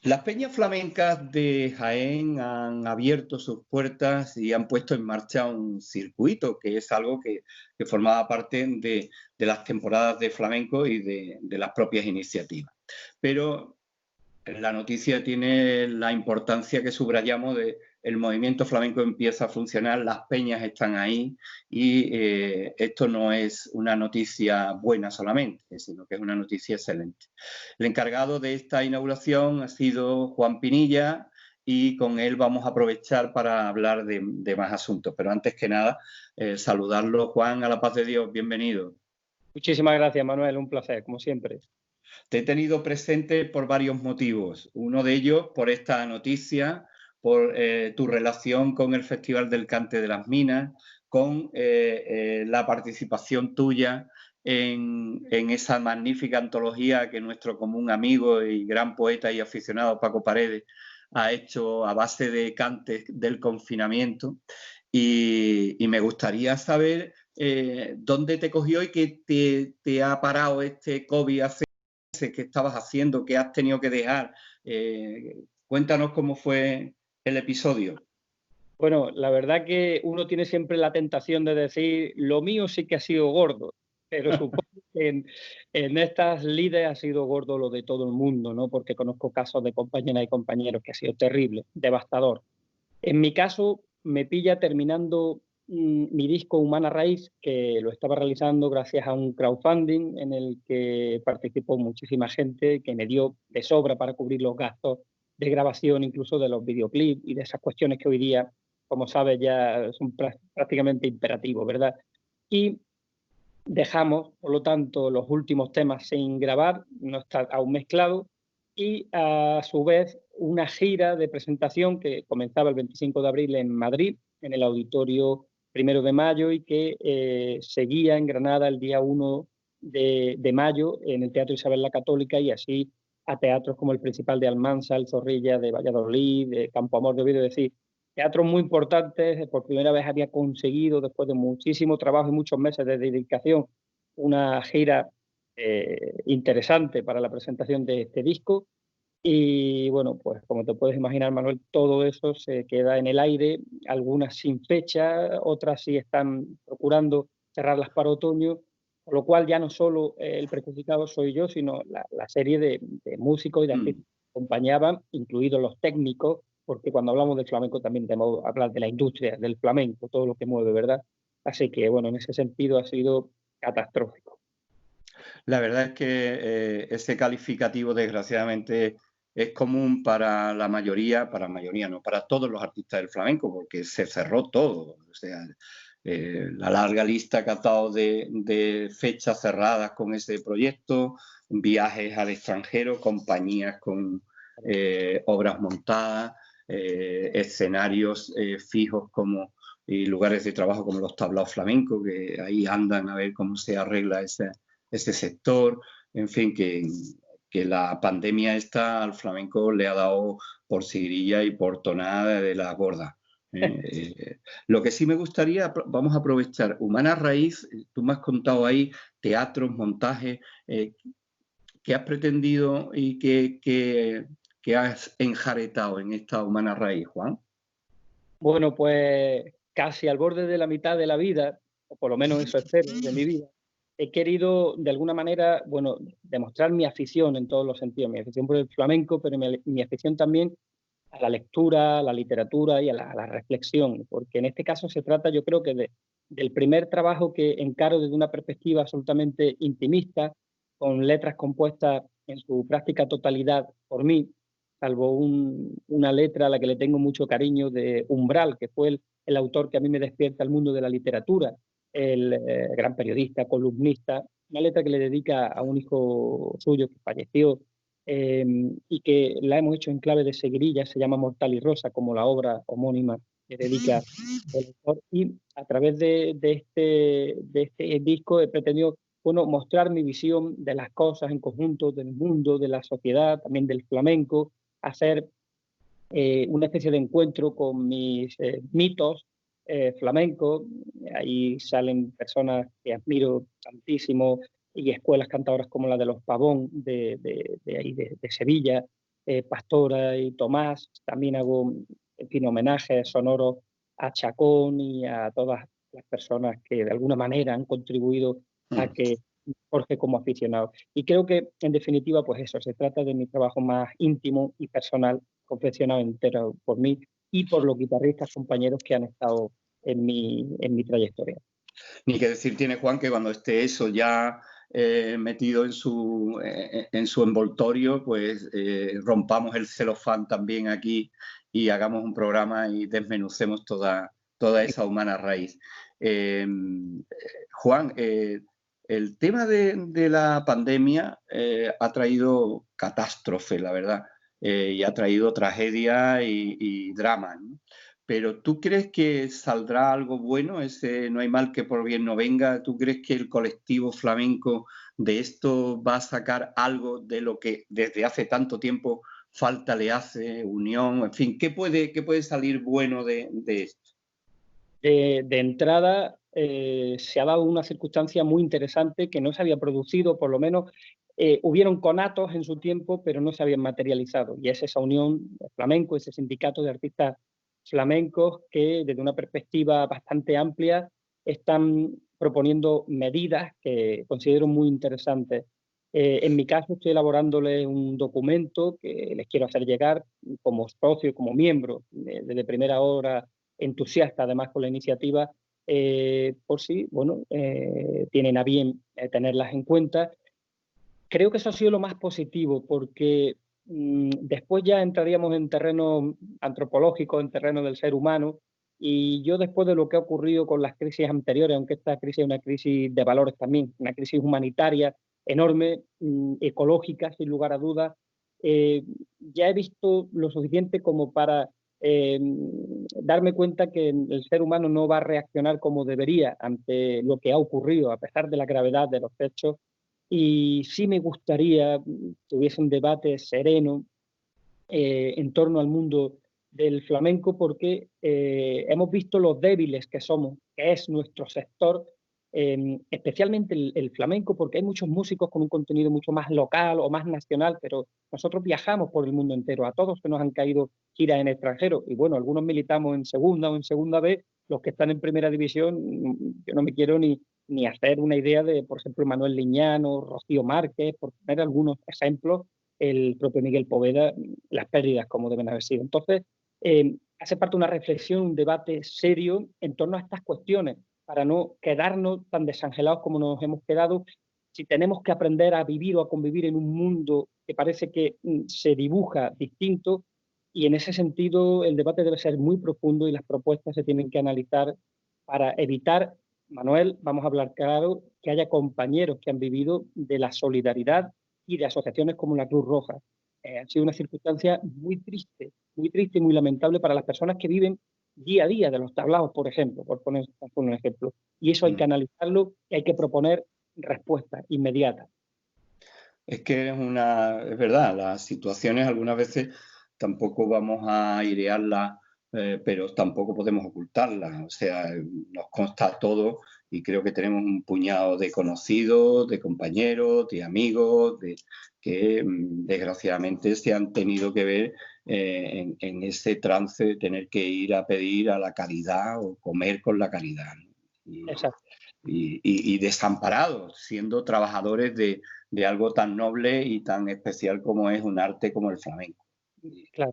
Las peñas flamencas de Jaén han abierto sus puertas y han puesto en marcha un circuito, que es algo que formaba parte de las temporadas de flamenco y de las propias iniciativas. Pero la noticia tiene la importancia que subrayamos de el movimiento flamenco empieza a funcionar, las peñas están ahí y esto no es una noticia buena solamente, sino que es una noticia excelente. El encargado de esta inauguración ha sido Juan Pinilla y con él vamos a aprovechar para hablar de más asuntos. Pero antes que nada, saludarlo. Juan, a la paz de Dios, bienvenido. Muchísimas gracias, Manuel, un placer, como siempre. Te he tenido presente por varios motivos. Uno de ellos por esta noticia, por tu relación con el Festival del Cante de las Minas, con la participación tuya en esa magnífica antología que nuestro común amigo y gran poeta y aficionado Paco Paredes ha hecho a base de cantes del confinamiento. Y me gustaría saber dónde te cogió y qué te ha parado este COVID hace que estabas haciendo, que has tenido que dejar. Cuéntanos cómo fue el episodio. Bueno, la verdad que uno tiene siempre la tentación de decir, lo mío sí que ha sido gordo, pero supongo que en estas lides ha sido gordo lo de todo el mundo, ¿no? Porque conozco casos de compañeras y compañeros que ha sido terrible, devastador. En mi caso, me pilla terminando mi disco Humana Raíz, que lo estaba realizando gracias a un crowdfunding en el que participó muchísima gente, que me dio de sobra para cubrir los gastos de grabación, incluso de los videoclips y de esas cuestiones que hoy día, como sabes, ya son prácticamente imperativos, ¿verdad? Y dejamos, por lo tanto, los últimos temas sin grabar, no está aún mezclado, y a su vez una gira de presentación que comenzaba el 25 de abril en Madrid, en el Auditorio 1 de Mayo, y que seguía en Granada el día 1 de mayo en el Teatro Isabel la Católica, y así a teatros como el Principal de Almansa, el Zorrilla de Valladolid, de Campo Amor de Oviedo, es decir, teatros muy importantes. Por primera vez había conseguido, después de muchísimo trabajo y muchos meses de dedicación, una gira interesante para la presentación de este disco. Y bueno, pues como te puedes imaginar, Manuel, todo eso se queda en el aire, algunas sin fecha, otras sí están procurando cerrarlas para otoño, con lo cual ya no solo el perjudicado soy yo, sino la serie de músicos y de artistas que acompañaban, incluidos los técnicos, porque cuando hablamos del flamenco también tenemos que hablar de la industria del flamenco, todo lo que mueve, ¿verdad? Así que bueno, en ese sentido ha sido catastrófico. La verdad es que ese calificativo, desgraciadamente, es común para la mayoría no, para todos los artistas del flamenco, porque se cerró todo. O sea, la larga lista que ha dado de fechas cerradas con ese proyecto, viajes al extranjero, compañías con obras montadas, escenarios fijos como y lugares de trabajo como los tablaos flamencos, que ahí andan a ver cómo se arregla ese sector. En fin, que la pandemia esta al flamenco le ha dado por sigrilla y por tonada de la gorda. Lo que sí me gustaría, vamos a aprovechar Humana Raíz, tú me has contado ahí teatros, montajes, ¿qué has pretendido y qué has enjaretado en esta Humana Raíz, Juan? Bueno, pues casi al borde de la mitad de la vida, o por lo menos eso espero de mi vida, he querido de alguna manera, bueno, demostrar mi afición en todos los sentidos, mi afición por el flamenco, pero mi afición también a la lectura, a la literatura y a la reflexión, porque en este caso se trata, yo creo que del primer trabajo que encaro desde una perspectiva absolutamente intimista, con letras compuestas en su práctica totalidad por mí, salvo una letra a la que le tengo mucho cariño de Umbral, que fue el autor que a mí me despierta al mundo de la literatura, el gran periodista, columnista, una letra que le dedica a un hijo suyo que falleció, y que la hemos hecho en clave de seguirilla, se llama Mortal y Rosa, como la obra homónima que dedica el autor. Y a través de este disco he pretendido, bueno, mostrar mi visión de las cosas en conjunto, del mundo, de la sociedad, también del flamenco, hacer una especie de encuentro con mis mitos flamencos. Ahí salen personas que admiro tantísimo y escuelas cantadoras como la de los Pavón de ahí de Sevilla, Pastora y Tomás. También hago, en fin, homenajes sonoros a Chacón y a todas las personas que de alguna manera han contribuido a que Jorge como aficionado. Y creo que, en definitiva, pues eso, se trata de mi trabajo más íntimo y personal, confeccionado entero por mí y por los guitarristas compañeros que han estado en mi trayectoria. Ni que decir tiene Juan que cuando esté eso ya metido en su envoltorio, pues rompamos el celofán también aquí y hagamos un programa y desmenucemos toda esa humana raíz. Juan, el tema de la pandemia ha traído catástrofe, la verdad, y ha traído tragedia y drama, ¿no? Pero ¿tú crees que saldrá algo bueno? Ese no hay mal que por bien no venga. ¿Tú crees que el colectivo flamenco de esto va a sacar algo de lo que desde hace tanto tiempo falta le hace, unión? En fin, ¿qué puede salir bueno de esto? De entrada, se ha dado una circunstancia muy interesante que no se había producido, por lo menos hubieron conatos en su tiempo, pero no se habían materializado. Y es esa unión de flamenco, ese sindicato de artistas flamencos que desde una perspectiva bastante amplia están proponiendo medidas que considero muy interesantes. En mi caso estoy elaborándole un documento que les quiero hacer llegar como socio, como miembro, desde primera hora entusiasta además con la iniciativa, por si bueno, tienen a bien tenerlas en cuenta. Creo que eso ha sido lo más positivo porque después ya entraríamos en terreno antropológico, en terreno del ser humano, y yo después de lo que ha ocurrido con las crisis anteriores, aunque esta crisis es una crisis de valores también, una crisis humanitaria enorme, ecológica, sin lugar a dudas, ya he visto lo suficiente como para darme cuenta que el ser humano no va a reaccionar como debería ante lo que ha ocurrido, a pesar de la gravedad de los hechos. Y sí me gustaría que hubiese un debate sereno en torno al mundo del flamenco, porque hemos visto los débiles que somos, que es nuestro sector, especialmente el flamenco, porque hay muchos músicos con un contenido mucho más local o más nacional, pero nosotros viajamos por el mundo entero, a todos se nos han caído giras en extranjero, y bueno, algunos militamos en segunda o en segunda B, los que están en primera división, yo no me quiero ni hacer una idea de, por ejemplo, Manuel Liñano, Rocío Márquez, por poner algunos ejemplos, el propio Miguel Poveda, las pérdidas como deben haber sido. Entonces, hace parte una reflexión, un debate serio en torno a estas cuestiones, para no quedarnos tan desangelados como nos hemos quedado. Si tenemos que aprender a vivir o a convivir en un mundo que parece que se dibuja distinto, y en ese sentido el debate debe ser muy profundo y las propuestas se tienen que analizar para evitar, Manuel, vamos a hablar claro, que haya compañeros que han vivido de la solidaridad y de asociaciones como la Cruz Roja. Ha sido una circunstancia muy triste y muy lamentable para las personas que viven día a día de los tablaos, por ejemplo, por poner un ejemplo. Y eso hay que analizarlo y hay que proponer respuestas inmediatas. Es que es verdad, las situaciones algunas veces tampoco vamos a airearlas, pero tampoco podemos ocultarlas. O sea, nos consta todo y creo que tenemos un puñado de conocidos, de compañeros, de amigos, que desgraciadamente se han tenido que ver en ese trance de tener que ir a pedir a la caridad o comer con la caridad, ¿no? Exacto. Y desamparados, siendo trabajadores de algo tan noble y tan especial como es un arte como el flamenco. Claro,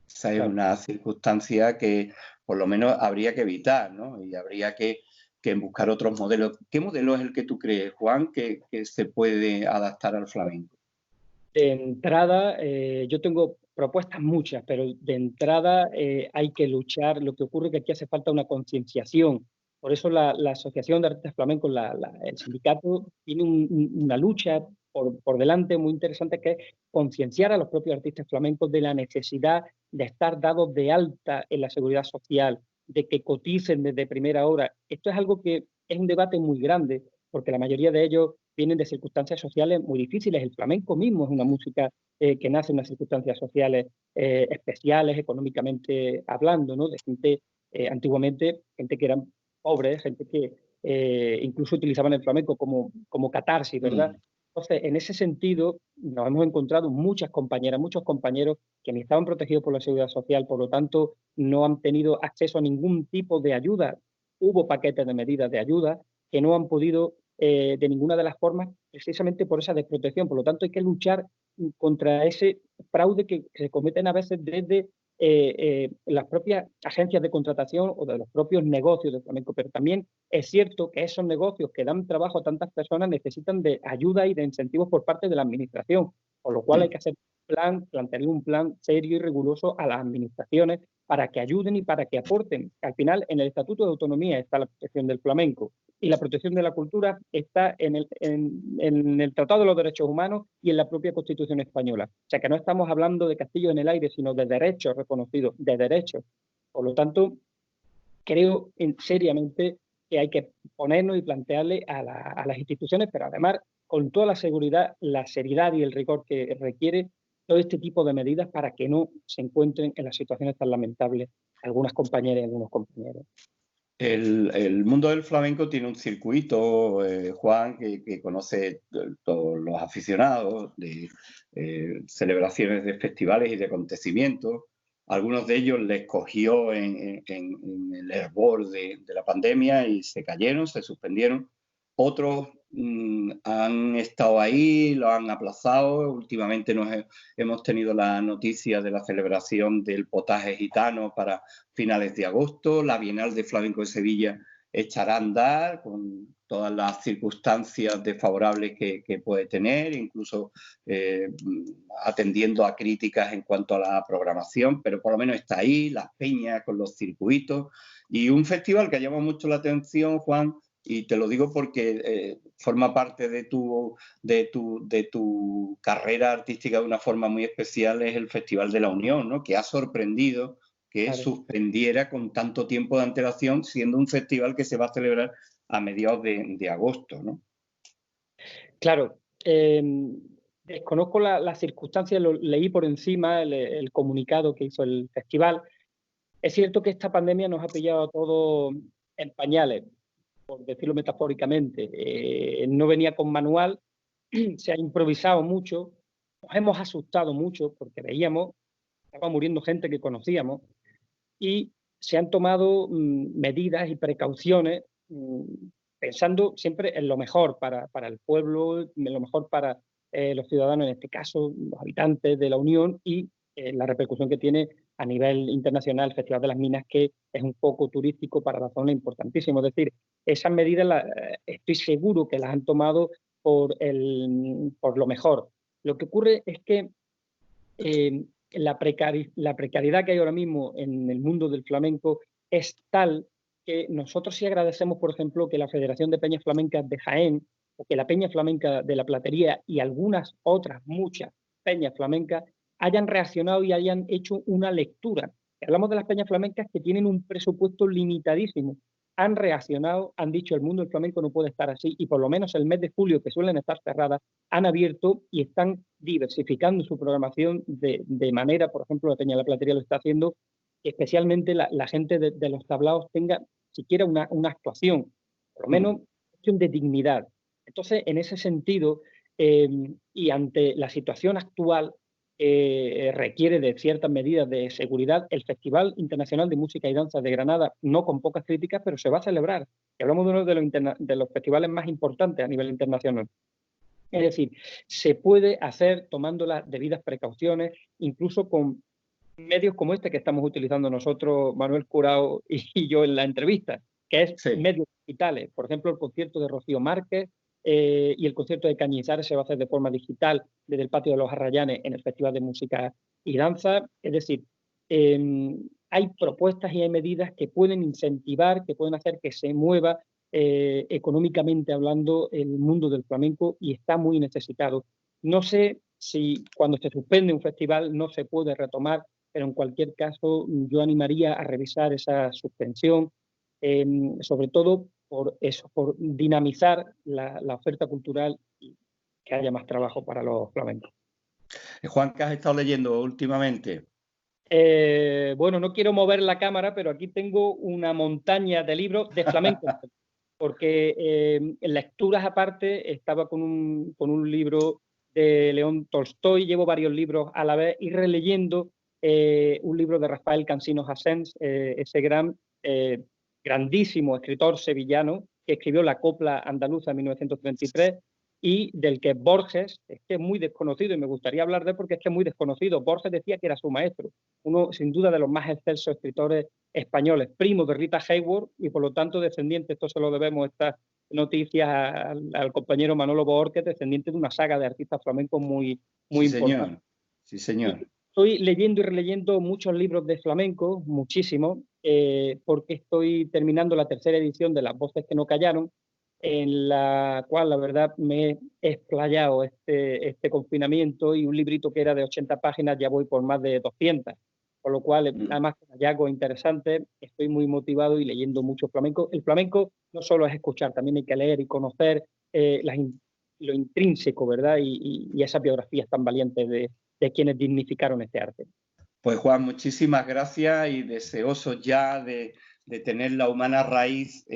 Esa es claro. una circunstancia que por lo menos habría que evitar, ¿no? Y habría que buscar otros modelos. ¿Qué modelo es el que tú crees, Juan, que se puede adaptar al flamenco? De entrada, yo tengo propuestas muchas, pero de entrada hay que luchar. Lo que ocurre es que aquí hace falta una concienciación. Por eso la Asociación de Artistas Flamencos, el sindicato, tiene una lucha por delante muy interesante, que es concienciar a los propios artistas flamencos de la necesidad de estar dados de alta en la seguridad social, de que coticen desde primera hora. Esto es algo que es un debate muy grande, porque la mayoría de ellos vienen de circunstancias sociales muy difíciles. El flamenco mismo es una música que nace en unas circunstancias sociales especiales, económicamente hablando, ¿no? De gente, antiguamente, gente que eran pobres, gente que incluso utilizaban el flamenco como catarsis, ¿verdad? Mm. Entonces, en ese sentido, nos hemos encontrado muchas compañeras, muchos compañeros que ni estaban protegidos por la Seguridad Social, por lo tanto, no han tenido acceso a ningún tipo de ayuda. Hubo paquetes de medidas de ayuda que no han podido, de ninguna de las formas, precisamente por esa desprotección. Por lo tanto, hay que luchar contra ese fraude que se cometen a veces desde las propias agencias de contratación o de los propios negocios de flamenco, pero también es cierto que esos negocios que dan trabajo a tantas personas necesitan de ayuda y de incentivos por parte de la administración, por lo cual hay que hacer plantear un plan serio y riguroso a las administraciones para que ayuden y para que aporten. Al final, en el Estatuto de Autonomía está la protección del flamenco y la protección de la cultura está en el Tratado de los Derechos Humanos y en la propia Constitución española. O sea que no estamos hablando de castillos en el aire, sino de derechos reconocidos, de derechos. Por lo tanto, creo seriamente que hay que ponernos y plantearle a las instituciones, pero además con toda la seguridad, la seriedad y el rigor que requiere todo este tipo de medidas para que no se encuentren en las situaciones tan lamentables algunas compañeras y algunos compañeros. El mundo del flamenco tiene un circuito, Juan, que conoce todos los aficionados de celebraciones de festivales y de acontecimientos. Algunos de ellos les cogió en el hervor de la pandemia y se cayeron, se suspendieron. Otros han estado ahí, lo han aplazado. Últimamente hemos tenido la noticia de la celebración del potaje gitano para finales de agosto. La Bienal de Flamenco de Sevilla echará a andar con todas las circunstancias desfavorables que puede tener, incluso atendiendo a críticas en cuanto a la programación, pero por lo menos está ahí, las peñas con los circuitos. Y un festival que llama mucho la atención, Juan, y te lo digo porque forma parte de tu carrera artística de una forma muy especial, es el Festival de la Unión, ¿no? Que ha sorprendido que suspendiera con tanto tiempo de antelación, siendo un festival que se va a celebrar a mediados de agosto, ¿no? Claro, desconozco las circunstancias, lo leí por encima el comunicado que hizo el festival. Es cierto que esta pandemia nos ha pillado a todos en pañales, por decirlo metafóricamente. No venía con manual, se ha improvisado mucho, nos hemos asustado mucho porque veíamos que estaba muriendo gente que conocíamos y se han tomado medidas y precauciones pensando siempre en lo mejor para el pueblo, en lo mejor para los ciudadanos, en este caso, los habitantes de la Unión y la repercusión que tiene a nivel internacional el Festival de las Minas, que es un foco turístico para la zona importantísimo. Es decir, esas medidas estoy seguro que las han tomado por lo mejor. Lo que ocurre es que la precariedad que hay ahora mismo en el mundo del flamenco es tal que nosotros sí agradecemos, por ejemplo, que la Federación de Peñas Flamencas de Jaén o que la Peña Flamenca de la Platería y algunas otras, muchas peñas flamencas, hayan reaccionado y hayan hecho una lectura. Hablamos de las peñas flamencas que tienen un presupuesto limitadísimo. Han reaccionado, han dicho el mundo del flamenco no puede estar así y por lo menos el mes de julio, que suelen estar cerradas, han abierto y están diversificando su programación de manera, por ejemplo, la Peña de la Platería lo está haciendo, que especialmente la gente de los tablaos tenga siquiera una actuación, por lo menos cuestión de dignidad. Entonces, en ese sentido, y ante la situación actual, requiere de ciertas medidas de seguridad. El Festival Internacional de Música y Danza de Granada, no con pocas críticas, pero se va a celebrar. Y hablamos de uno de los festivales más importantes a nivel internacional. Es decir, se puede hacer tomando las debidas precauciones, incluso con medios como este que estamos utilizando nosotros, Manuel Curao y yo en la entrevista, que es medios digitales. Por ejemplo, el concierto de Rocío Márquez y el concierto de Cañizares se va a hacer de forma digital desde el Patio de los Arrayanes en el Festival de Música y Danza. Es decir, hay propuestas y hay medidas que pueden incentivar, que pueden hacer que se mueva económicamente hablando el mundo del flamenco y está muy necesitado. No sé si cuando se suspende un festival no se puede retomar, pero en cualquier caso yo animaría a revisar esa suspensión, sobre todo por eso, por dinamizar la oferta cultural y que haya más trabajo para los flamencos. Juan, ¿qué has estado leyendo últimamente? Bueno, no quiero mover la cámara, pero aquí tengo una montaña de libros de flamenco. porque en lecturas aparte estaba con un libro de León Tolstoy, llevo varios libros a la vez y releyendo un libro de Rafael Cansinos Assens, ese grandísimo escritor sevillano que escribió La copla andaluza en 1933 y del que Borges, es que es muy desconocido y me gustaría hablar de él porque es que es muy desconocido. Borges decía que era su maestro, uno sin duda de los más excelsos escritores españoles, primo de Rita Hayworth y por lo tanto descendiente, esto se lo debemos estas noticias al compañero Manolo Bohórquez, descendiente de una saga de artistas flamencos muy, Sí, muy importante. señor. Sí, señor. Estoy leyendo y releyendo muchos libros de flamenco, muchísimos, porque estoy terminando la tercera edición de Las voces que no callaron, en la cual la verdad me he explayado este confinamiento y un librito que era de 80 páginas ya voy por más de 200. Con lo cual, además, hallazgos interesantes, estoy muy motivado y leyendo mucho flamenco. El flamenco no solo es escuchar, también hay que leer y conocer lo intrínseco, ¿verdad? Y esas biografías tan valientes de quienes dignificaron este arte. Pues Juan, muchísimas gracias y deseosos ya de tener la humana raíz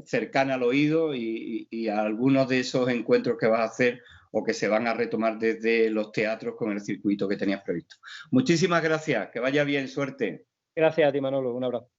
cercana al oído y a algunos de esos encuentros que vas a hacer o que se van a retomar desde los teatros con el circuito que tenías previsto. Muchísimas gracias, que vaya bien, suerte. Gracias a ti, Manolo, un abrazo.